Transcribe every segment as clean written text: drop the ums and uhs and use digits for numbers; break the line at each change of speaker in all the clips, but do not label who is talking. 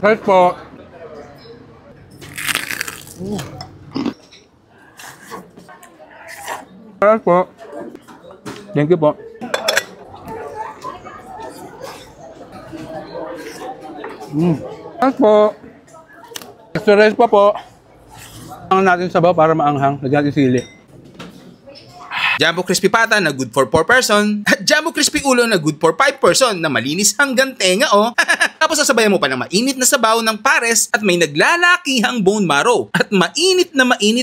Right po. Right po. Thank you po. Right po. Extra rice pa po. Ang natin sabaw para maanghang. Lagyan natin sili.
Jumbo Crispy Pata na good for 4 person. At Jumbo Crispy Ulo na good for 5 person na malinis hanggang tenga oh. Tapos sasabayan mo pa ng mainit na sabaw ng pares at may naglalakihang bone marrow at mainit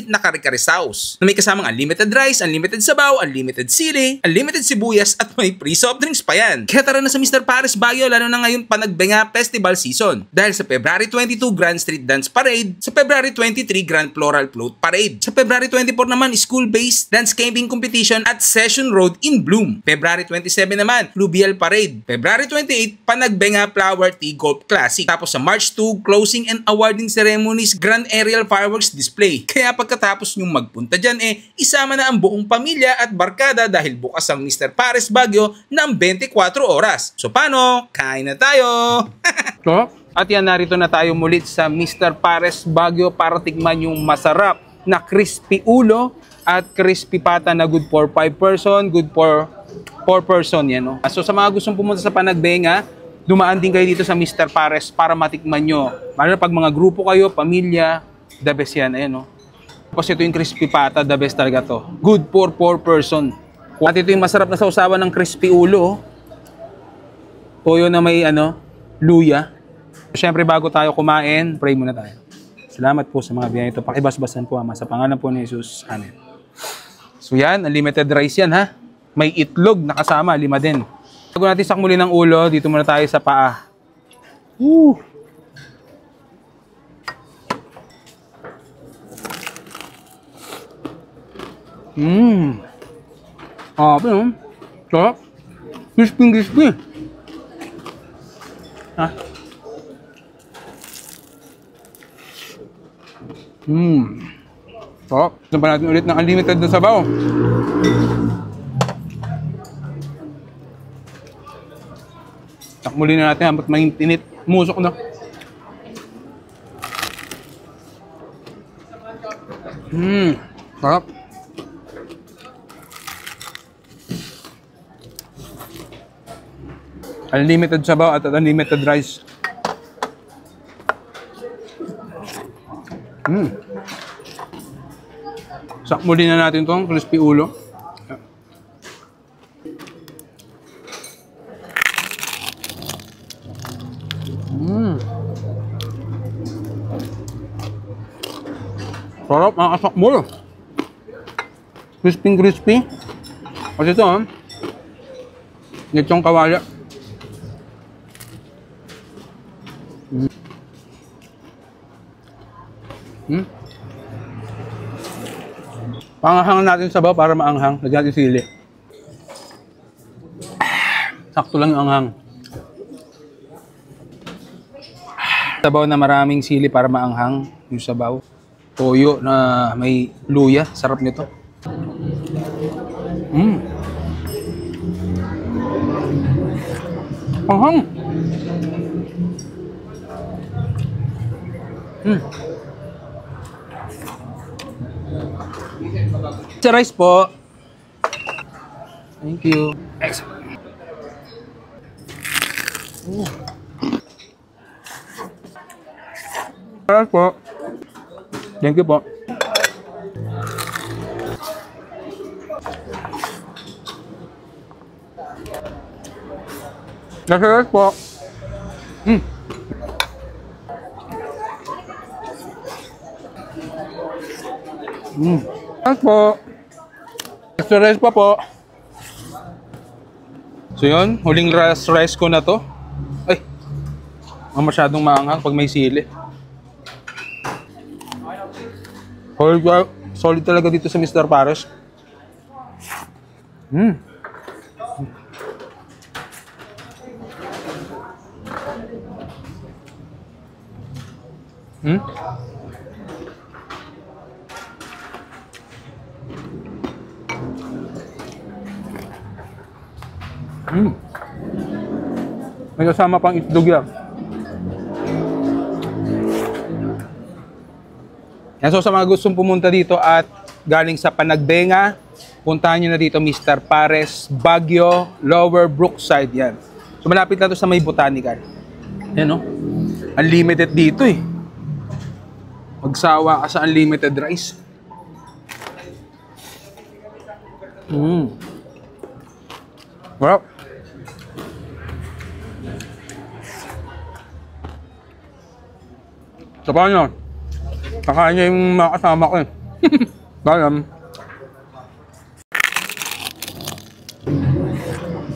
na kare-kare sauce na may kasamang unlimited rice, unlimited sabaw, unlimited sili, unlimited sibuyas at may free soft drinks pa yan. Kaya tara na sa Mr. Pares Baguio lalo na ngayon Panagbenga Festival Season dahil sa February 22 Grand Street Dance Parade, sa February 23 Grand Floral Float Parade, sa February 24 naman school-based dance camping competition at Session Road in Bloom, February 27 naman Fluvial Parade, February 28 Panagbenga Flower Tea Golf Classic. Tapos sa March 2, closing and awarding ceremonies, Grand Aerial Fireworks Display. Kaya pagkatapos nyong magpunta dyan isama na ang buong pamilya at barkada dahil bukas ang Mr. Pares Baguio ng 24 oras. So paano? Kain na tayo!
So, at yan, narito na tayo mulit sa Mr. Pares Baguio para tikman yung masarap na crispy ulo at crispy pata na good for 5 person, good for 4 person yan. No? So sa mga gustong pumunta sa Panagbenga, dumaan din kayo dito sa Mr. Pares para matikman nyo. Lalo na pag mga grupo kayo, pamilya, the best yan. Ayan, no? Tapos ito yung crispy pata, the best talaga to. Good for 4 person. At ito yung masarap na sausawan ng crispy ulo. Toyo na may luya. Siyempre bago tayo kumain, pray muna tayo. Salamat po sa mga biyaya ito. Pakibasbasan po Ama sa pangalan po ni Jesus. Amen. So yan, unlimited rice yan ha. May itlog na kasama, 5 din. Bago natin sakmuli ng ulo, dito muna tayo sa paa. Woo! Ano? Sarap. Crispy. Ha? Sarap. Saan pa natin ulit ng unlimited na sabaw? Takmuli na natin hanggat mainit. Musok na. Sarap. Unlimited sabaw at unlimited rice. Sakmuli na natin itong crispy ulo. Sarap, makakasakmul. Crispy. Kasi ito, lechong kawali. Panghang natin sabaw para maanghang. Lagyan natin sili. Sakto lang yung anghang. Sabaw na maraming sili para maanghang yung sabaw. Toyo na may luya. Sarap nito. Anghang. Sa rice po. Thank you. Excellent. Rice po. Thank you po. Nasa rice po. Rice po. Extra rice pa po. So yun, huling rice ko na to. Ay, masyadong maanghang pag may sili. Solid talaga dito sa Mr. Pares. May kasama pang itlog yan. Yan, so sa mga gustong pumunta dito at galing sa Panagbenga, puntahan nyo na dito Mr. Pares, Baguio, Lower Brookside yan. So malapit lang to sa may botanical. Yan o. Unlimited dito eh. Magsawa ka sa unlimited rice. Well, so paano? Kakain niya yung mga kasama ko eh. Bayam.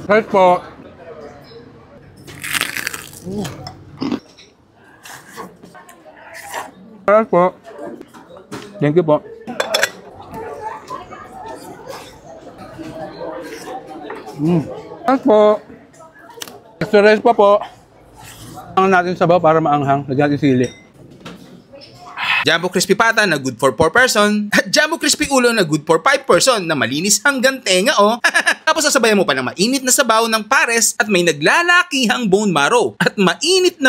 Right po. Right po. Thank you po. Right po. Extra rice pa po. Ang natin sabaw para maanghang. Lagyan natin sili.
Jumbo Crispy Pata na good for 4 person. At Jumbo Crispy Ulo na good for 5 person na malinis hanggang tenga oh. Tapos sasabayan mo pa ng mainit na sabaw ng pares at may naglalakihang bone marrow. At mainit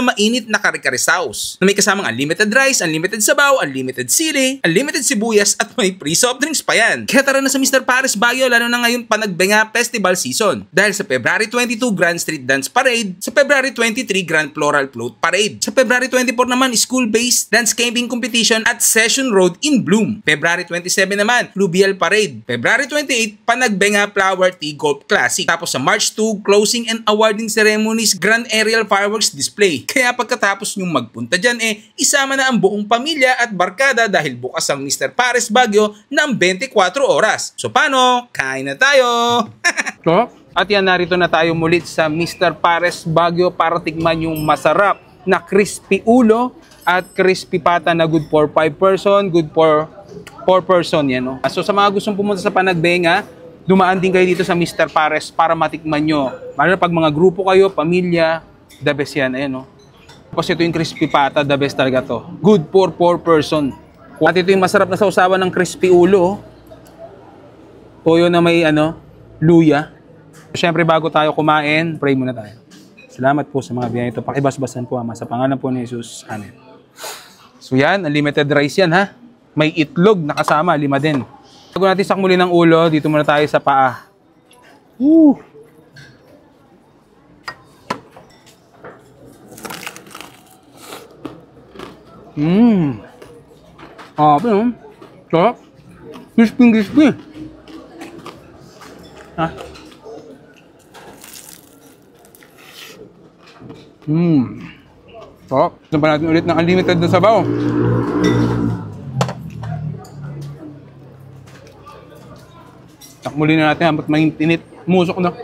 na kare-kare sauce. Na may kasamang unlimited rice, unlimited sabaw, unlimited sili, unlimited sibuyas at may free soft drinks pa yan. Kaya tara na sa Mr. Pares Baguio lalo na ngayon Panagbenga Festival Season. Dahil sa February 22 Grand Street Dance Parade, sa February 23 Grand Floral Float Parade, sa February 24 naman school-based dance camping competition at Session Road in Bloom. February 27 naman, Fluvial Parade. February 28, Panagbenga Flower Tea Golf Classic. Tapos sa March 2, Closing and Awarding Ceremonies Grand Aerial Fireworks Display. Kaya pagkatapos nyong magpunta dyan isama na ang buong pamilya at barkada dahil bukas ang Mr. Pares Baguio ng 24 oras. So paano? Kain na tayo!
So, at yan, narito na tayo muli sa Mr. Pares Baguio para tikman yung masarap na crispy ulo at crispy pata na good for 5 person, good for 4 person yan. No? So sa mga gustong pumunta sa Panagbenga, dumaan din kayo dito sa Mr. Pares para matikman nyo. Lalo na pag mga grupo kayo, pamilya, the best yan. Ayan, no? Tapos ito yung crispy pata, the best talaga to. Good for 4 person. At ito yung masarap na sausawan ng crispy ulo. Toyo na may luya. Siyempre bago tayo kumain, pray muna tayo. Salamat po sa mga biyaya ito. Pakibasbasan po Ama sa pangalan po ni Jesus. Amen. So yan, unlimited rice yan ha. May itlog na kasama, 5 din. Bago natin sakmuli ng ulo, dito muna tayo sa paa. Woo! Pero, sarap. Crispy. Ha? Sarap. Sabayan natin ulit ng unlimited na sabaw. Takmuli na natin hanggat mainit. Musok na.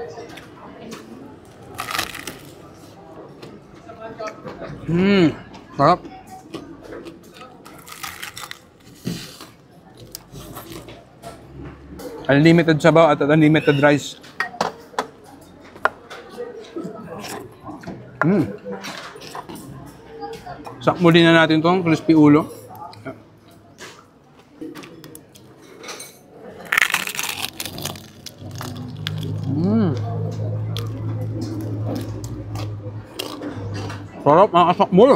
Sarap. Unlimited sabaw at unlimited rice. Sakmuli na natin itong crispy ulo. Sarap, makasakmul.